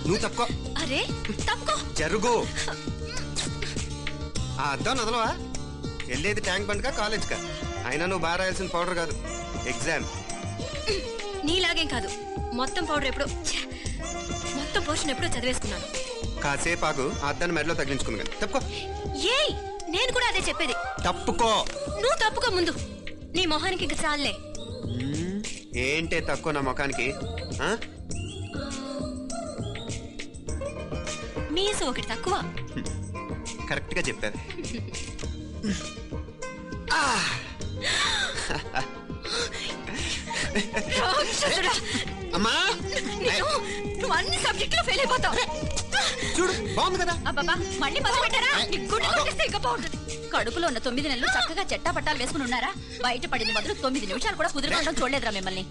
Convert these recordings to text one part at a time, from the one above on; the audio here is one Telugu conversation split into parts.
నువ్వు తప్పుకో. అరే తప్పుకో. జరుగు. ఆ అద్దం నదలవా? వెళ్ళేది ట్యాంక్ బండ్ కా కాలేజ్ కా? అయినా నువ్వు బాగా రాయాల్సిన పౌడర్ కాదు, ఎగ్జామ్. నీలాగేం కాదు, మొత్తం పౌడర్ ఎప్పుడో, మొత్తం పోర్షన్ ఎప్పుడో చదివేసుకున్నాను. కాసేపు ఆగు, ఆ అద్దాన్ని మెడలో తగిలించుకుంది కానీ. తప్పుకో. ఏయ్, నేను కూడా అదే చెప్పేది. తప్పుకో. నువ్వు తప్పుకో ముందు. నీ మొహానికి ఇంక చాలే. ఏంటే తక్కువ నా ముఖానికి? మీసు ఒకటి తక్కువ. కరెక్ట్ గా చెప్పారు. అమ్మా, నువ్వు అన్ని సబ్జెక్టులో ఫెయిల్ అయిపోతావు. చూడు, బాగుంది కదా. అబ్బా, మళ్ళీ మొదలు పెట్టారా? ఇంకా బాగుంటుంది. కడుపులో ఉన్న 9 నెలలు చక్కగా చెట్టా పట్టాలు వేసుకుని ఉన్నారా? బయట పడింది మొదలు 9 నిమిషాలు కూడా కుదిరకుండా చూడలేదురా మిమ్మల్ని.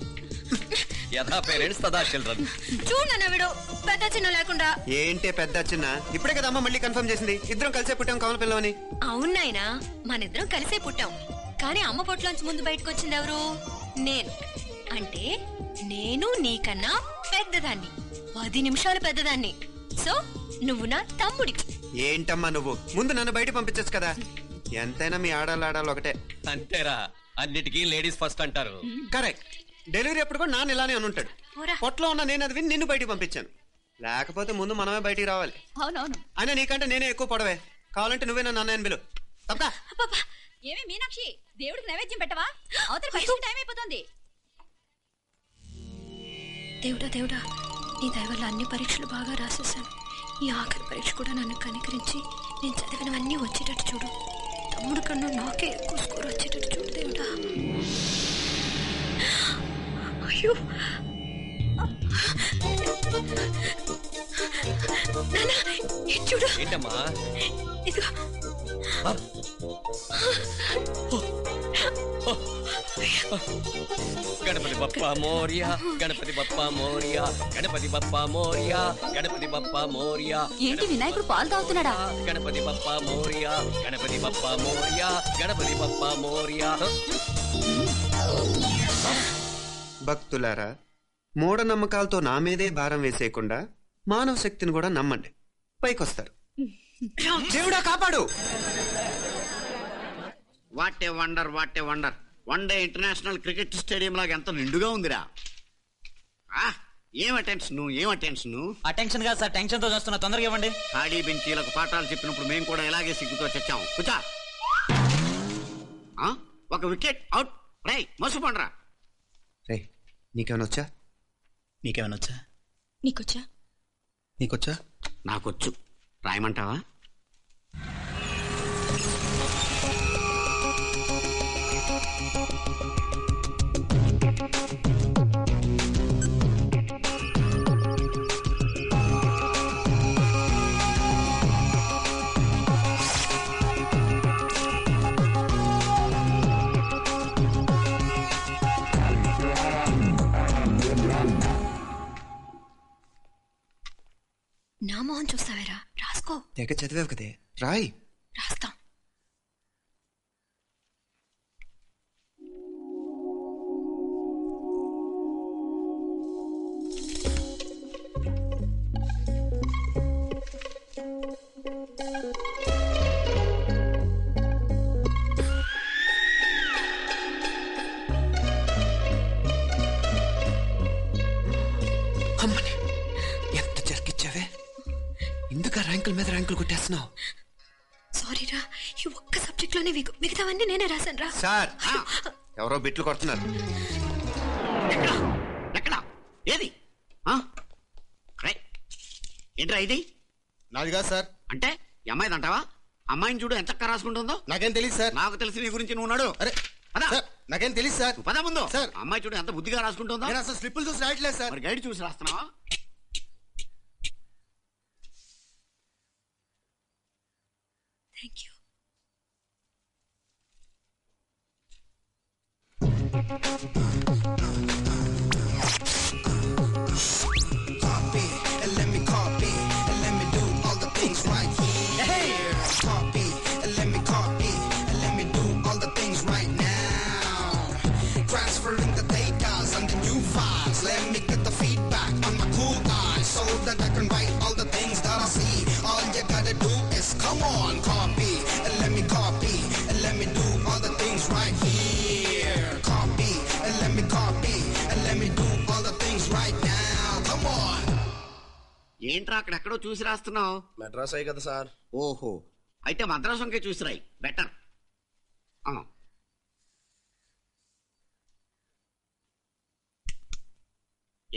చూడు నవ్విడు, పెద్ద చిన్న లేకుండా. ఏంటే పెద్ద చిన్న? ఇప్పుడే కదా అమ్మ మళ్ళీ కన్ఫర్మ్ చేసింది, ఇద్దరం కలిసే పుట్టాం కమల పిల్లవని. అవునాయినా, మనిద్దరం కలిసే పుట్టాం. కానీ అమ్మ పొట్లోంచి ముందు బయటకు వచ్చింది ఎవరు? నేను. అంటే నేను నీకన్నా పెద్దదాన్ని, 10 నిమిషాలు పెద్దదాన్ని. సో నువ్వు నా తమ్ముడి. ఏంటమ్మా నువ్వు? ముందు నన్ను బయట పంపించచ్చు కదా. ఎంతైనా మీ ఆడాలి ఒకటే. అంతేరా, అన్నిటికీ లేడీస్ ఫస్ట్ అంటారు. కరెక్ట్. డెలివరీ అప్పుడు కూడా నాన్న ఇలానే అనుంటాడు. పొట్లో ఉన్న నేను అది విని నిన్ను బయటికి పంపించాను. లేకపోతే ముందు మనమే బయటికి రావాలి. అవునవును. అయినా నీకంటే నేనే ఎక్కువ పొడవే. కావాలంటే నువ్వే నన్ను అన్నయ్యను పిలు. తప్ప. ఏమి మీనాక్షి, దేవుడికి నైవేద్యం పెట్టవా? అవతల పరీక్ష టైం అయిపోతుంది. దేవుడా దేవుడా, నీ దయ వల్ల అన్ని పరీక్షలు బాగా రాసేసాను. ఈ ఆఖరి పరీక్ష కూడా నన్ను కనికరించి నేను చదివినవన్నీ వచ్చేటట్టు చూడు. తమ్ముడు కన్నా నాకే ఎక్కువ స్కోర్ వచ్చేటట్టు చూడు దేవుడా. అయ్యో చూడు. ఏంటమ్మా? ఇదిగో. గణపతి బప్పా మోరియా, గణపతి బప్పా మోరియా, గణపతి బప్పా మోరియా, గణపతి బప్పా మోరియా. ఏంటి వినాయకుడు పాలు తాగుతున్నాడా? గణపతి బప్పా మోరియా, గణపతి బప్పా మోరియా, గణపతి బప్పా మోరియా. భక్తులారా, మూఢనమ్మకాలతో నా మీదే భారం వేసేయకుండా మానవ శక్తిని కూడా నమ్మండి, పైకొస్తారు. దేవుడా కాపాడు. What a wonder, what a wonder. 1 day international cricket stadium లాగా ఎంత నిండుగా ఉందిరా. ఏం అటెన్షన్, ఏం అటెన్షన్? అటెన్షన్ కాదు సార్, టెన్షన్ తో చూస్తున్నా, తొందరగా ఇవ్వండి. ఖాళీ బెంచీలకు పాఠాలు చెప్పినప్పుడు మేము కూడా ఇలాగే సిగ్గుతో చచ్చాం. కూర్చో. ఒక వికెట్ అవుట్. రై మసు పండ్రా. రే, నీకేమైనా వచ్చా? నీకేమైనా వచ్చా? నీకొచ్చా? నీకొచ్చా? నాకొచ్చు. రాయమంటావా? నా మోహన్ చూస్తావేరా? రాసుకో. తెగ చదివావు కదే, రాయ్. రాస్తాం. అమ్మని ఎంత జరికిచ్చావే, ఇందుక ర్యాంకుల మీద ర్యాంకులు కొట్టేస్తున్నావు. సారీరా, ఈ ఒక్క సబ్జెక్ట్ లోనే మిగతావన్నీ నేనే రాశాను రా. సార్, ఎవరో బిట్లు కొడుతున్నారు. ఎక్కడ? ఏది? ఏంట్రా ఇది? నాది కాదు సార్. అంటే అమ్మాయిది అంటావా? అమ్మాయిని చూడు ఎంత రాసుకుంటుందో. నాకేం తెలియదు సార్. నాకు తెలిసి నీ గురించి నువ్వు ఉన్నాడు. అరే నాకేం తెలియదు సార్. పద ముందు. సార్, అమ్మాయి చూడు ఎంత బుద్ధిగా రాసుకుంటుందో. నేను అసలు స్లిప్పులు చూసి రాయట్లేదు సార్. మరి గైడ్ చూసి రాస్తున్నావా? Thank you. Let me get the feedback on my cool eyes so that I can write ఏంట్రా అక్కడెక్కడో చూసి రాస్తున్నావు? మెడ్రాస్ అయ్యి కదా సార్. ఓహో, అయితే మద్రాసు వంకే చూసి రాయి, బెటర్.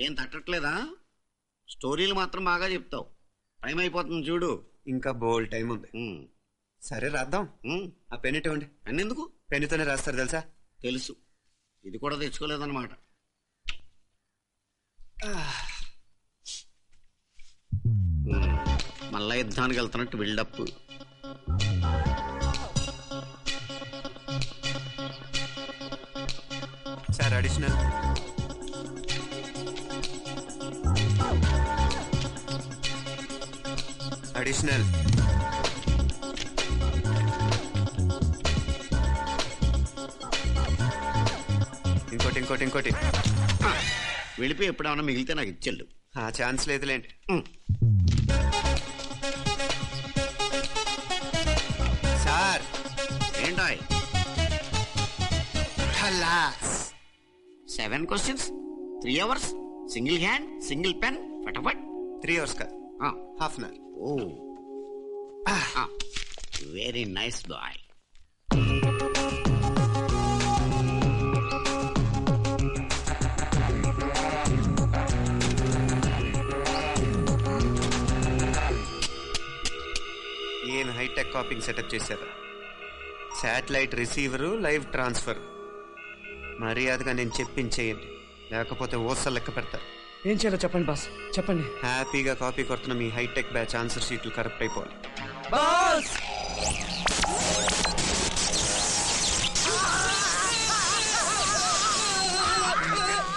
ఏం తట్టట్లేదా? స్టోరీలు మాత్రం బాగా చెప్తావు. టైం అయిపోతుంది చూడు. ఇంకా బోల్ టైం ఉంది. సరే రాద్దాం. ఆ పెన్ ఇవ్వండి. పెన్ ఎందుకు? పెన్నుతోనే రాస్తారు తెలుసా? తెలుసు. ఇది కూడా తెచ్చుకోలేదన్నమాట. మళ్ళా యుద్ధానికి వెళ్తున్నట్టు బిల్డప్. Sir additional. అడిషనల్. ఇంకోటి ఇంకోటి ఇంకోటి. వెళ్ళిపోయి ఎప్పుడేమన్నా మిగిలితే నాకు ఇచ్చెళ్ళు. ఆ ఛాన్స్ లేదులేండి. సార్ ఏంటాయ్? 7 questions, 3 hours, single hand, single pen, ఫటాఫట్. 3 hours కాదు, half an hour. Oh, very nice boy. ఏం హైటెక్ కాపింగ్ సెటప్ చేశారు. Satellite receiver, live transfer. మర్యాదగా నేను చెప్పించేయండి, లేకపోతే ఓసలు లెక్క పెడతారు. ఏం చేయాలో చెప్పండి బాస్, చెప్పండి. హ్యాపీగా కాపీ కొడుతున్న మీ హైటెక్ బ్యాచ్ ఆన్సర్ షీట్లు కరెక్ట్ అయిపోవాలి. బాస్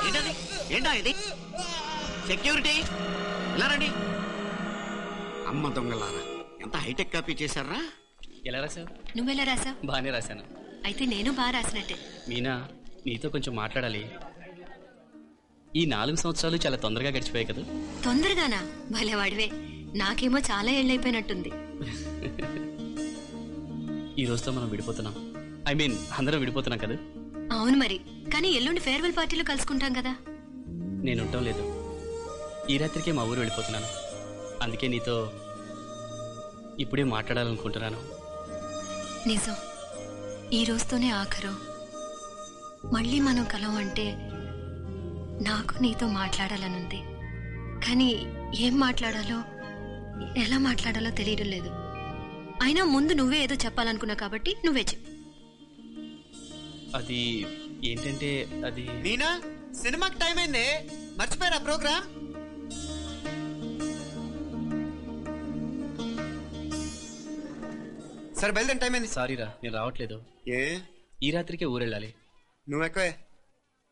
ఏంటది? ఏంటా ఇది? సెక్యూరిటీ ఇలా రండి. అమ్మ దొంగలారా, ఎంత హైటెక్ కాపీ చేశారా? ఎలా రాసావు? నువ్వెలా రాసావు? బాగానే రాశాను. అయితే నేను బాగా రాసినట్టే. మీనా, నీతో కొంచెం మాట్లాడాలి. ఈ 4 సంవత్సరాలు చాలా తొందరగా గడిచిపోయాయి కదా. తొందరగానా? భలేవాడివే. నాకేమో చాలా ఏళ్ళైపోయినట్టుంది. ఈ రోజుతో మనం విడిపోతున్నాం. ఐ మీన్ అందరం విడిపోతున్నాం కదా. అవును మరి, కానీ ఎల్లుండి ఫేర్వెల్ పార్టీలో కలుసుకుంటాం కదా. నేను ఉండటం లేదు. ఈ రాత్రికే మా ఊరు వెళ్ళిపోతున్నాను. అందుకే నీతో ఇప్పుడే మాట్లాడాలనుకుంటున్నాను. నిజం, ఈ రోజుతోనే ఆఖరు. మళ్ళీ మనం కలం అంటే నాకు నీతో మాట్లాడాలనుంది. కానీ ఏం మాట్లాడాలో, ఎలా మాట్లాడాలో తెలియడం లేదు. అయినా ముందు నువ్వే ఏదో చెప్పాలనుకున్నావు కాబట్టి నువ్వే చెప్పు. అది ఏంటంటే అది మీనా, సినిమాకి టైం అయింది, మర్చిపోయారా ప్రోగ్రామ్? సరే బయలుదేరి, టైం అయింది. సారీరా, నేను రావట్లేదు. ఏ? ఈ రాత్రికే ఊరెళ్ళాలి. నువ్వు ఎక్కువే.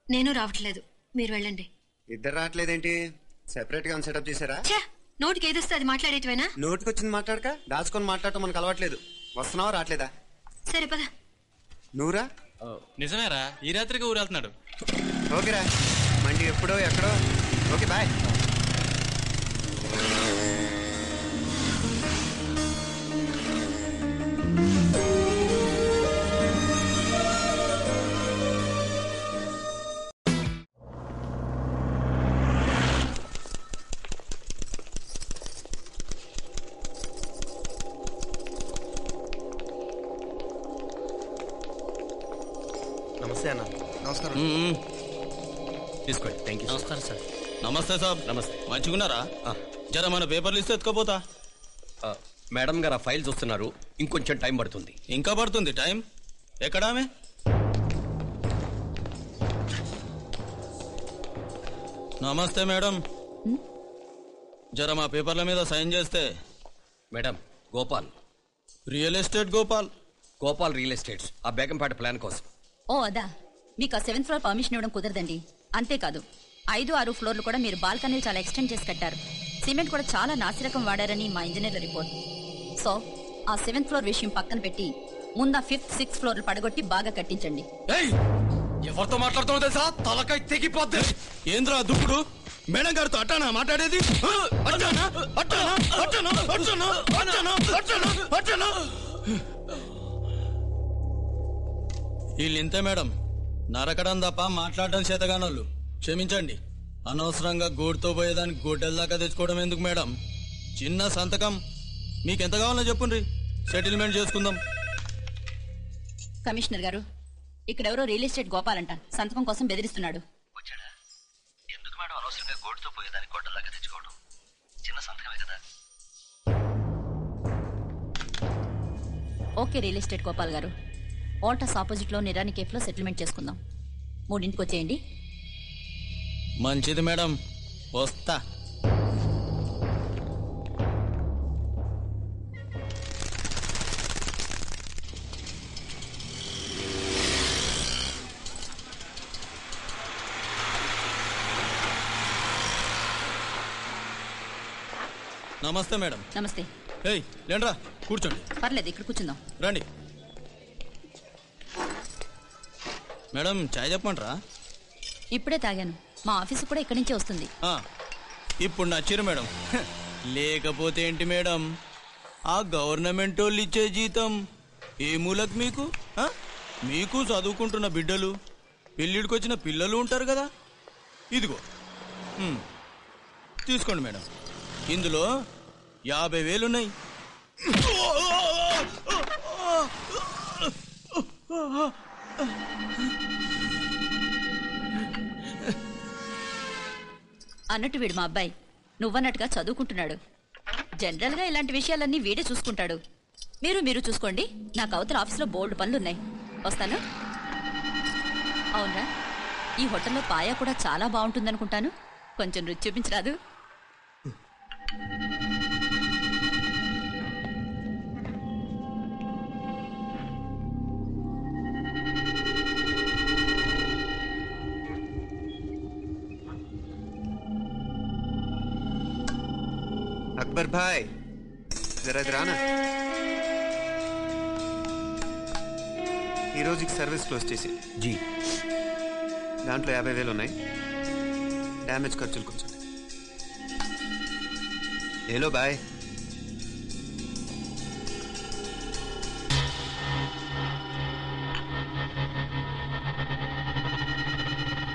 నేను రావట్లేదు, మీరు వెళ్ళండి. ఇద్దరు రావట్లేదేంటి? సెపరేట్ గా సెటప్ చేశారా? నోటికి ఏదొస్తే అది మాట్లాడేటివేనా? నోటికి వచ్చింది మాట్లాడక దాచుకొని మాట్లాడటం మనకు అలవాట్లేదు. వస్తున్నావా రావట్లేదా? సరే పద. నువ్వురా. నిజమేరా, ఈ రాత్రికి ఊరు వెళ్తున్నాడు. ఓకేరా, మండి ఎప్పుడో ఎక్కడో. Okay bye. నమస్తే అన్న. నమస్కారం. తీసుకోండి. Thank you. నమస్కారం సార్. నమస్తే సాబ్. నమస్తే. మంచిగున్నారా? జర మన పేపర్లు ఇస్తే ఎత్తుకోపోతా. మేడం గారు ఆ ఫైల్ చూస్తున్నారు, ఇంకొంచెం టైం పడుతుంది. ఇంకా పడుతుంది టైం? ఎక్కడామే? నమస్తే మేడం, జర మా పేపర్ల మీద సైన్ చేస్తే. Madam, Gopal. Real estate Gopal. Gopal real estates, ఆ బేగంపేట ప్లాన్ కోసం. ఓ అదా, మీకు ఆ 7th ఫ్లోర్ పర్మిషన్ ఇవ్వడం కుదరదండి. అంతేకాదు 5, 6 ఫ్లోర్లు కూడా మీరు బాల్కనీలు చాలా ఎక్స్టెండ్ చేసి కట్టారు. సిమెంట్ కూడా చాలా నాసిరకం వాడారని మా ఇంజనీర్ల రిపోర్ట్. సో ఆ 7th ఫ్లోర్ విషయం పక్కన పెట్టి ముందు 5th, 6th ఫ్లోర్లు పడగొట్టి బాగా కట్టించండి. ఎవరితో మాట్లాడుతున్నావు తెలుసా? తలకాయ తెగిపోద్ది. ఏంద్రా దుప్పుడు? మేడం గారితో అట్టానా మాట్లాడేది? అట్టానా అట్టానా అట్టానా అట్టానా అట్టానా అట్టానా అట్టానా? వీళ్ళు ఇంతే మేడం, నరకడం తప్ప మాట్లాడడం చేతగానోళ్ళు. క్షమించండి. అనవసరంగా గోడుతో పోయేదానికి గోటెల్దాకా తెచ్చుకోవడం ఎందుకు మేడం? చిన్న సంతకం మీకెంత కావాలో చెప్పుండ్రి, సెటిల్మెంట్ చేసుకుందాం. కమిషనర్ గారు, ఇక్కడెవరో రియల్ ఎస్టేట్ గోపాలంట సంతకం కోసం బెదిరిస్తున్నాడు. ఎందుకు మేడం అనవసరంగా గోటుతో పోయేదానికి గొడ్డలాగా తెచ్చుకోవడం? చిన్న సంతకమే కదా. ఓకే రియల్ ఎస్టేట్ గోపాల్ గారు, ఆల్టాస్ ఆపోజిట్ లో నిరాని కేఫ్ లో సెటిల్మెంట్ చేసుకుందాం. 3ంటికి వచ్చేయండి. మంచిది మేడం, వస్తా. నమస్తే మేడం. నమస్తే. ఏయ్ లేండ్రా, కూర్చోండి. పర్లేదు, ఇక్కడ కూర్చుందాం. రండి మేడం, చాయ్ చెప్పండ్రా. ఇప్పుడే తాగాను. మా ఆఫీసు కూడా ఇక్కడి నుంచే వస్తుంది. ఇప్పుడు నచ్చిరు మేడం. లేకపోతే ఏంటి మేడం, ఆ గవర్నమెంట్ వాళ్ళు ఇచ్చే జీతం ఏ మూలకు మీకు? మీకు చదువుకుంటున్న బిడ్డలు, పెళ్ళిడికొచ్చిన పిల్లలు ఉంటారు కదా. ఇదిగో తీసుకోండి మేడం, ఇందులో 50,000 ఉన్నాయి. అన్నట్టు వీడు మా అబ్బాయి నువ్వన్నట్టుగా చదువుకుంటున్నాడు. జనరల్ గా ఇలాంటి విషయాలన్నీ వీడే చూసుకుంటాడు. మీరు చూసుకోండి. నాకు అవతల ఆఫీస్లో బోల్డ్ పనులున్నాయి. వస్తాను. అవునరా, ఈ హోటల్లో పాయా కూడా చాలా బాగుంటుందనుకుంటాను. కొంచెం రుచి చూపించరాదు? అక్బర్ భాయ్ జరా రానా. ఈ రోజుకి సర్వీస్ క్లోజ్ చేసి జీ. దాంట్లో 50,000 ఉన్నాయి. డ్యామేజ్ ఖర్చులు కొంచెం. ఏలో బాయ్.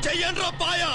చెయ్యండ్రా పాయా.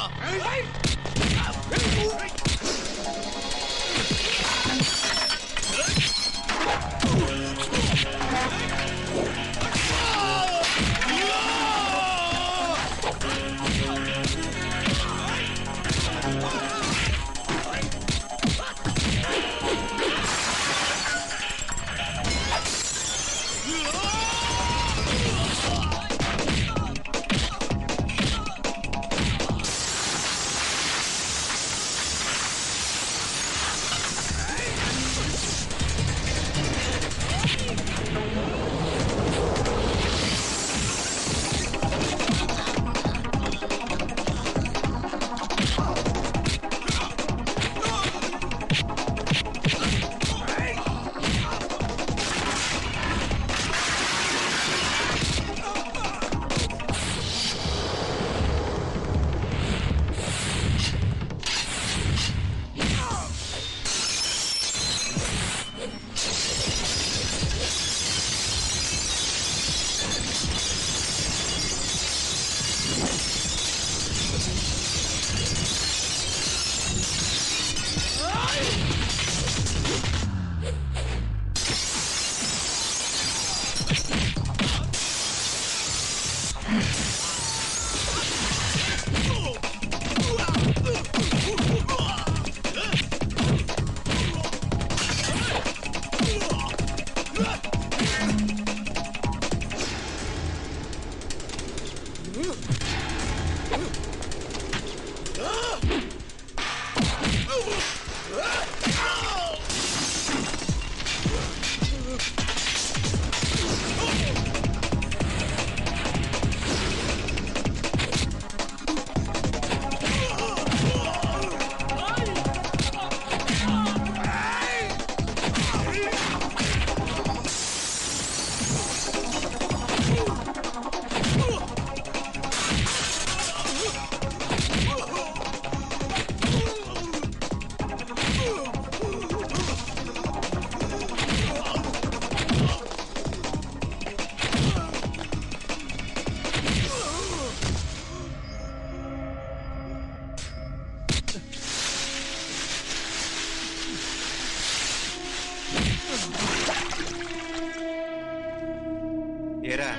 ఏరా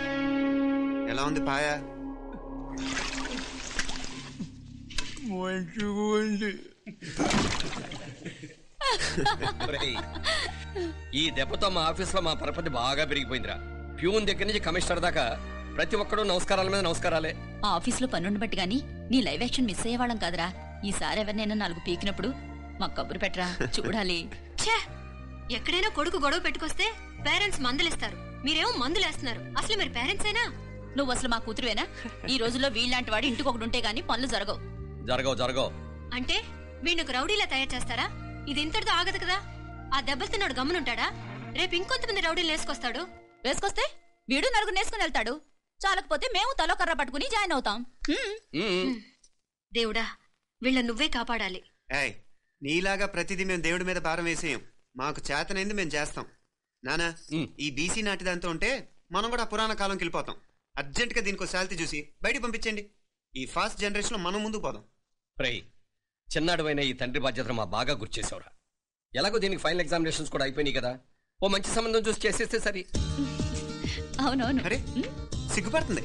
ఎలా ఉంది పాయా? ఈ దెబ్బతో మా ఆఫీస్ లో మా పరపతి బాగా పెరిగిపోయిందిరా. ప్యూన్ దగ్గర నుంచి కమిషనర్ దాకా ప్రతి ఒక్కడు నమస్కారాల మీద నమస్కారాలే. ఆ ఆఫీస్ లో పనుండి బట్టి గాని నీ లైవ్ యాక్షన్ మిస్ అయ్యేవాళ్ళం కాదురా. ఈసారి ఎవరినైనా 4 పీకినప్పుడు మాకు కబురు పెట్టరా, చూడాలి. ఎక్కడైనా కొడుకు గొడవ పెట్టుకొస్తే పేరెంట్స్ మందులిస్తారు, మీరేమో మందులేస్తున్నారు. అసలు మీరు పేరెంట్స్ అయినా? నువ్వు అసలు మా కూతురువేనా? ఈ రోజుల్లో వీళ్ళంటి వాడు ఇంటికి ఒకటి ఉంటే గానీ పనులు జరగవు. అంటే వీణ్ణకు రౌడీలా తయారు చేస్తారా? ఇది ఇంతటితో ఆగదు కదా. ఆ దెబ్బలు తిన్నాడు గమ్మునుంటాడా? రేపు ఇంకొంతమంది రౌడీలు వేసుకొస్తే వీడు నలుగురు నేసుకుని వెళ్తాడు. చాలకపోతే మేము తలో కర్ర పట్టుకుని జాయిన్ అవుతాం. దేవుడా, వీళ్ళ నువ్వే కాపాడాలి. ఏయ్, నీలాగా ప్రతిదీ మేము దేవుడి మీద భారం వేసేయం. మాకు చేతనైంది మేము చేస్తాం. నానా, ఈ బీసీ నాటి దాంతో ఉంటే మనం కూడా పురాణ కాలంకి వెళ్ళిపోతాం. అర్జెంట్ గా దీనికి శాలిటీ చూసి బయట పంపించండి. ఈ ఫాస్ట్ జనరేషన్ లో మనం ముందుకు పోదాం. చిన్నాడువైన ఈ తండ్రి బాధ్యతను మా బాగా గుర్చేసావురా. ఎలాగో దీనికి ఫైనల్ ఎగ్జామినేషన్స్ కూడా అయిపోయినాయి కదా, ఓ మంచి సంబంధం చూసి చేసేస్తే సరి. అవునవును. అరే సిగ్గుపడుతుంది.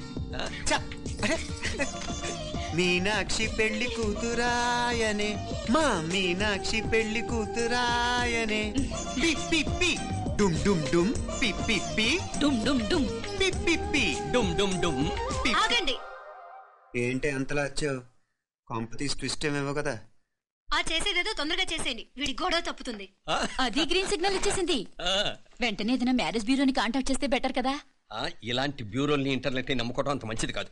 మీనాక్షి పెళ్లి కూతురాయనే, మా మీనాక్షి పెళ్లి కూతురాయనే. డుమ్ డుమ్ డుమ్ పిప్పి డుమ్ డుమ్ డుమ్ పిప్పి డుమ్ డుమ్ డుమ్. ఆగండి. ఏంటి అంతలా వచ్చావు? కాంపిటీస్ ట్విస్ట్ ఏమేవో కదా. ఆ చేసేదేదో తొందరగా చేసేయండి, వీడి గొడవ తప్పుతుంది. అది గ్రీన్ సిగ్నల్ ఇచ్చేసింది. వెంటనే ఏదైనా మ్యారేజ్ బ్యూరోని కాంటాక్ట్ చేస్తే బెటర్ కదా. ఇలాంటి బ్యూరోల్ని ఇంటర్నెట్ ని నమ్ముకోవడం అంత మంచిది కాదు.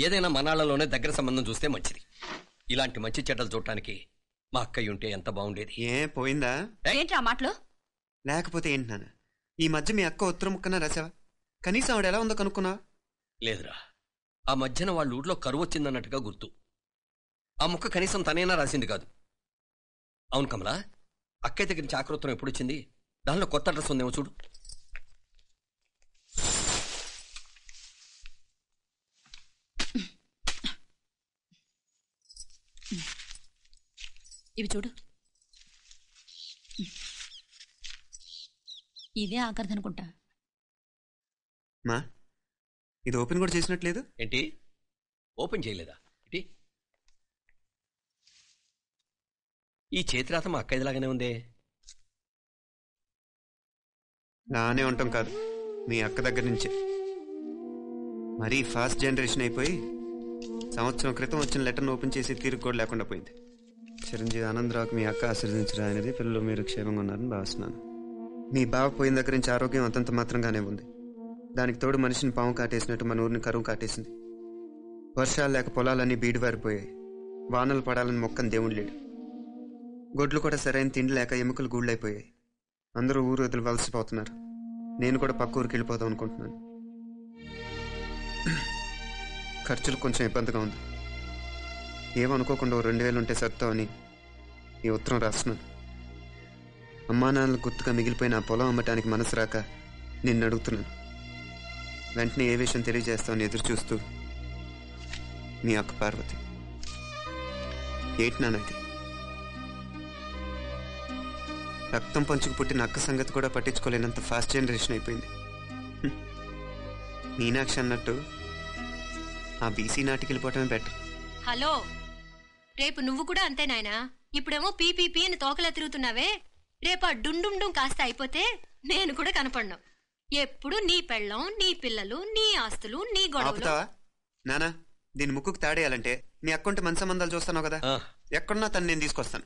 ఏదైనా మనాళ్ళలోనే దగ్గర సంబంధం చూస్తే మంచిది. ఇలాంటి మంచి చెడ్డలు చూడటానికి మా అక్కయ్య ఉంటే ఎంత బాగుండేది. పోయిందా? ఏంట్రా మాటలు? లేకపోతే ఏంటి నాన్న, ఈ మధ్య మీ అక్క ఉత్తరం ముక్కన రాసావా? కనీసం ఆవిడ ఎలా ఉందో కనుక్కున్నా? లేదురా, ఆ మధ్యన వాళ్ళ ఊర్లో కరువు వచ్చిందన్నట్టుగా గుర్తు. ఆ ముక్క కనీసం తనైనా రాసింది కాదు. అవును కమలా, అక్కయ్య దగ్గర నుంచి ఆకృతం ఎప్పుడు వచ్చింది? దానిలో కొత్త అడ్రస్ ఉందేమో చూడు. ఇవి చూడు. ఇదే ఆఖరిదనుకుంటా. మా ఇది ఓపెన్ కూడా చేసినట్లేదు. ఏంటి ఓపెన్ చేయలేదా? ఏంటి ఈ చేతిరాత మా అక్కయ్యలాగానే ఉందే. నానే ఉంటాం కాదు, మీ అక్క దగ్గర నుంచే. మరీ ఫాస్ట్ జనరేషన్ అయిపోయి సంవత్సరం క్రితం వచ్చిన లెటర్ను ఓపెన్ చేసి తీరుకు కూడా లేకుండా పోయింది. చిరంజీవి ఆనందరావుకి మీ అక్క ఆశీర్వదించరా అనేది, పిల్లలు మీరు క్షేమంగా ఉన్నారని భావిస్తున్నాను. మీ బావ పోయిన దగ్గర నుంచి ఆరోగ్యం అంతంత మాత్రంగానే ఉంది. దానికి తోడు మనిషిని పాము కాటేసినట్టు మన ఊరిని కరువు కాటేసింది. వర్షాలు లేక పొలాలన్నీ బీడివారిపోయాయి. వానలు పడాలని మొక్కని దేవుడు లేడు. గొడ్లు కూడా సరైన తిండి లేక ఎముకలు గూళ్ళైపోయాయి. అందరూ ఊరు వదిలివలసిపోతున్నారు. నేను కూడా పక్క ఊరికి వెళ్ళిపోదాం అనుకుంటున్నాను. ఖర్చులు కొంచెం ఇబ్బందిగా ఉంది. ఏమనుకోకుండా 2000 ఉంటే సర్తావని ఈ ఉత్తరం రాస్తున్నాను. అమ్మా నాన్నలు గుర్తుగా మిగిలిపోయిన ఆ పొలం అమ్మటానికి మనసు రాక నిన్ను అడుగుతున్నాను. వెంటనే ఏ విషయం తెలియజేస్తామని ఎదురు చూస్తూ మీ అక్క పార్వతి. ఏంటి నాన్న ఇది? రక్తం పంచుకు పుట్టిన అక్క సంగతి కూడా పట్టించుకోలేనంత ఫాస్ట్ జనరేషన్ అయిపోయింది. మీనాక్షి అన్నట్టు ఆ బీసీ నాటికి వెళ్ళిపోవటమే బెటర్. హలో, రేపు నువ్వు కూడా అంతే నాయనా. ఇప్పుడేమో పీపీపీ అని తోకలా తిరుగుతున్నావే. రేపు ఆ డుండుండుం కాస్త అయిపోతే నేను కూడా కనపడ్ను. ఎప్పుడు నీ పెళ్ళం, నీ పిల్లలు, నీ ఆస్తులు, నీ గొడవలు. నానా, దీని ముక్కుకు తాడేయాలంటే మీ అక్కంటే మంచి సంబంధాలు చూస్తాను కదా. ఎక్కడున్నా తను నేను తీసుకొస్తాను.